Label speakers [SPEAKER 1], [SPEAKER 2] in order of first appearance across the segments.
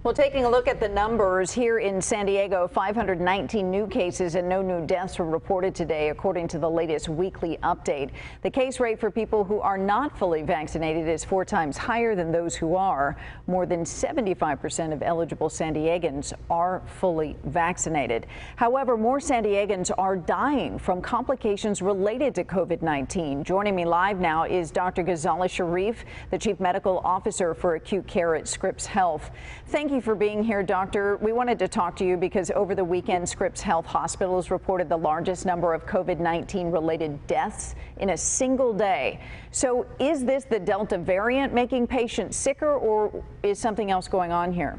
[SPEAKER 1] Well, taking a look at the numbers here in San Diego, 519 new cases and no new deaths were reported today, according to the latest weekly update. The case rate for people who are not fully vaccinated is 4 times higher than those who are. More than 75% of eligible San Diegans are fully vaccinated. However, more San Diegans are dying from complications related to COVID-19. Joining me live now is Dr. Ghazala Sharif, the Chief Medical Officer for Acute Care at Scripps Health. Thank you for being here, Doctor. We wanted to talk to you because over the weekend, Scripps Health Hospitals reported the largest number of COVID-19 related deaths in a single day. So is this the Delta variant making patients sicker, or is something else going on here?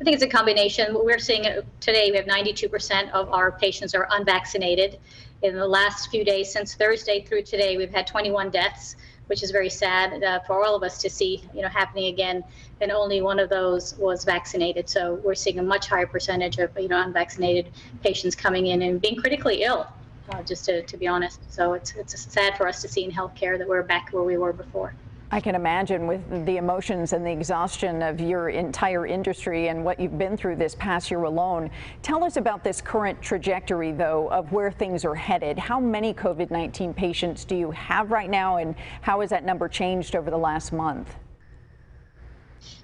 [SPEAKER 2] I think it's a combination. What we're seeing today, we have 92% of our patients are unvaccinated. In the last few days, since Thursday through today, we've had 21 deaths, which is very sad for all of us to see, happening again. And only one of those was vaccinated. So we're seeing a much higher percentage of, unvaccinated patients coming in and being critically ill, just to be honest. So it's sad for us to see in healthcare that we're back where we were before.
[SPEAKER 1] I can imagine with the emotions and the exhaustion of your entire industry and what you've been through this past year alone. Tell us about this current trajectory, though, of where things are headed. How many COVID-19 patients do you have right now, and how has that number changed over the last month?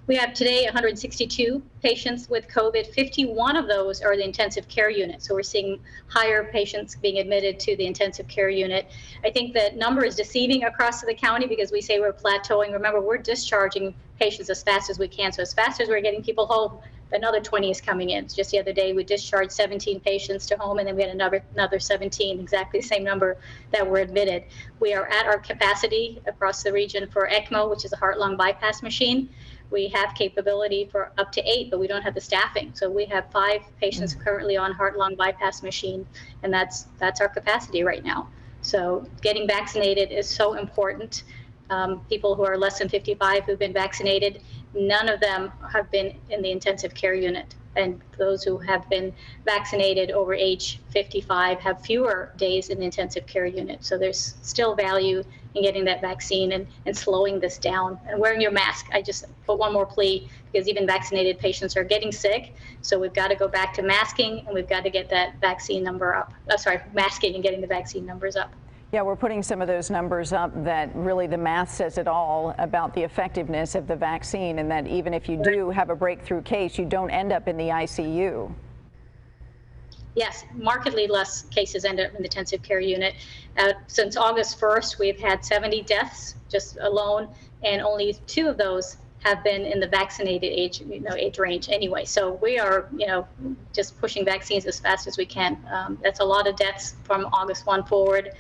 [SPEAKER 2] We have today 162 patients with COVID. 51 of those are the intensive care unit. So we're seeing higher patients being admitted to the intensive care unit. I think that number is deceiving across the county because we say we're plateauing. Remember, we're discharging patients as fast as we can. So as fast as we're getting people home, another 20 is coming in. Just the other day, we discharged 17 patients to home, and then we had another 17, exactly the same number that were admitted. We are at our capacity across the region for ECMO, which is a heart-lung bypass machine. We have capability for up to 8, but we don't have the staffing. So we have 5 patients currently on heart-lung bypass machine, and that's our capacity right now. So getting vaccinated is so important. People who are less than 55 who've been vaccinated, none of them have been in the intensive care unit. And those who have been vaccinated over age 55 have fewer days in the intensive care unit. So there's still value in getting that vaccine and slowing this down. And wearing your mask, I just put one more plea, because even vaccinated patients are getting sick. So we've got to go back to masking, and we've got to get that vaccine number up. Masking and getting the vaccine numbers up.
[SPEAKER 1] Yeah, we're putting some of those numbers up that really the math says it all about the effectiveness of the vaccine, and that even if you do have a breakthrough case, you don't end up in the ICU.
[SPEAKER 2] Yes, markedly less cases end up in the intensive care unit. Since August 1st, we've had 70 deaths just alone, and only 2 of those have been in the vaccinated age range anyway. So we are, just pushing vaccines as fast as we can. That's a lot of deaths from August 1 forward.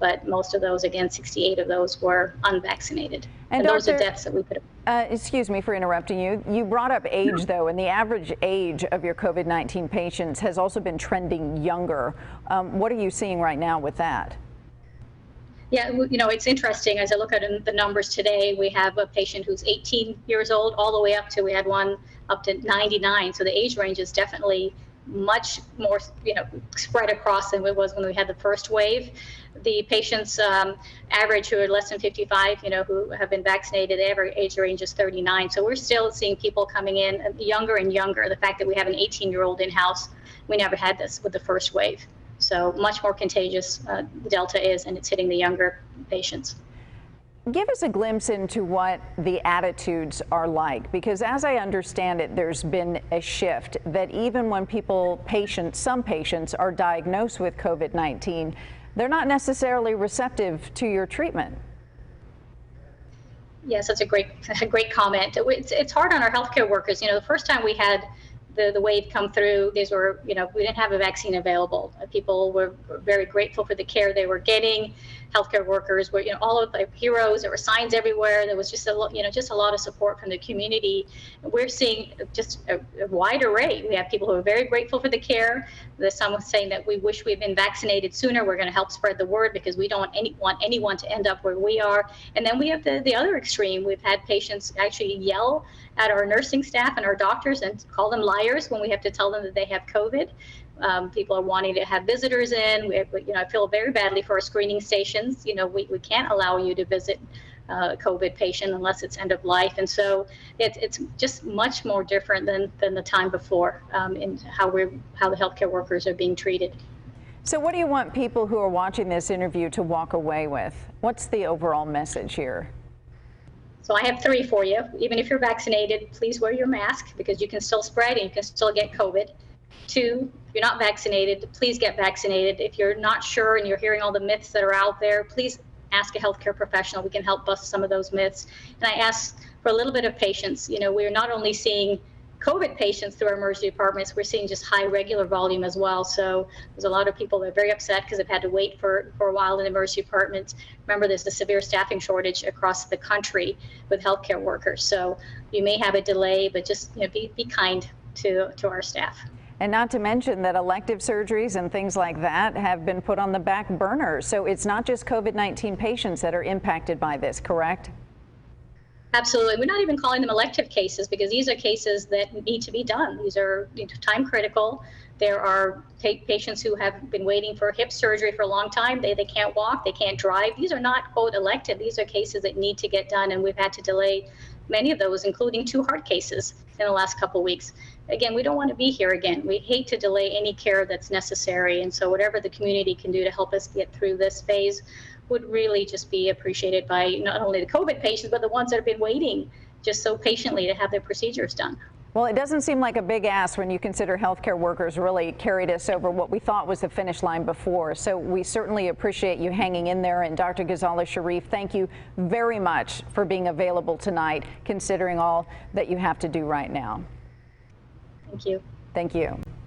[SPEAKER 2] But most of those, again, 68 of those were unvaccinated. And those are deaths that we put up.
[SPEAKER 1] Excuse me for interrupting you. You brought up age, though, and the average age of your COVID-19 patients has also been trending younger. What are you seeing right now with that?
[SPEAKER 2] Yeah, it's interesting. As I look at the numbers today, we have a patient who's 18 years old all the way up to, we had one up to 99. So the age range is definitely much more, spread across than it was when we had the first wave. The patients average who are less than 55, who have been vaccinated, the average age range is 39. So we're still seeing people coming in younger and younger. The fact that we have an 18-year-old in-house, we never had this with the first wave. So much more contagious the Delta is, and it's hitting the younger patients.
[SPEAKER 1] Give us a glimpse into what the attitudes are like, because as I understand it, there's been a shift that even when some patients are diagnosed with COVID-19, they're not necessarily receptive to your treatment. Yes, that's a great comment. It's hard on our healthcare workers. The first time we had the wave come through, these were, we didn't have a vaccine available. People were very grateful for the care they were getting. Healthcare workers were, all of the heroes. There were signs everywhere. There was just a lot of support from the community. We're seeing just a wide array. We have people who are very grateful for the care. There's someone saying that we wish we had been vaccinated sooner. We're going to help spread the word because we don't want anyone to end up where we are. And then we have the other extreme. We've had patients actually yell at our nursing staff and our doctors and call them liars when we have to tell them that they have COVID. People are wanting to have visitors in. I feel very badly for our screening stations. We can't allow you to visit
[SPEAKER 2] COVID patient unless it's end of life. And so it's just much more different than the time before in how the healthcare workers are being treated.
[SPEAKER 1] So what do you want people who are watching this interview to walk away with? What's the overall message here?
[SPEAKER 2] So I have 3 for you. Even if you're vaccinated, please wear your mask because you can still spread and you can still get COVID. 2, if you're not vaccinated, please get vaccinated. If you're not sure and you're hearing all the myths that are out there, please ask a healthcare professional. We can help bust some of those myths. And I ask for a little bit of patience. You know, we're not only seeing COVID patients through our emergency departments, we're seeing just high regular volume as well. So there's a lot of people that are very upset because they've had to wait for a while in emergency departments. Remember, there's a severe staffing shortage across the country with healthcare workers. So you may have a delay, but just be kind to our staff.
[SPEAKER 1] And not to mention that elective surgeries and things like that have been put on the back burner. So it's not just COVID-19 patients that are impacted by this, correct?
[SPEAKER 2] Absolutely. We're not even calling them elective cases because these are cases that need to be done. These are time critical. There are patients who have been waiting for hip surgery for a long time. They can't walk, they can't drive. These are not, quote, elective. These are cases that need to get done, and we've had to delay many of those, including 2 heart cases in the last couple of weeks. Again, we don't want to be here again. We hate to delay any care that's necessary, and so whatever the community can do to help us get through this phase would really just be appreciated by not only the COVID patients, but the ones that have been waiting just so patiently to have their procedures done.
[SPEAKER 1] Well, it doesn't seem like a big ask when you consider healthcare workers really carried us over what we thought was the finish line before. So we certainly appreciate you hanging in there. And Dr. Ghazaleh Sharif, thank you very much for being available tonight, considering all that you have to do right now.
[SPEAKER 2] Thank you.
[SPEAKER 1] Thank you.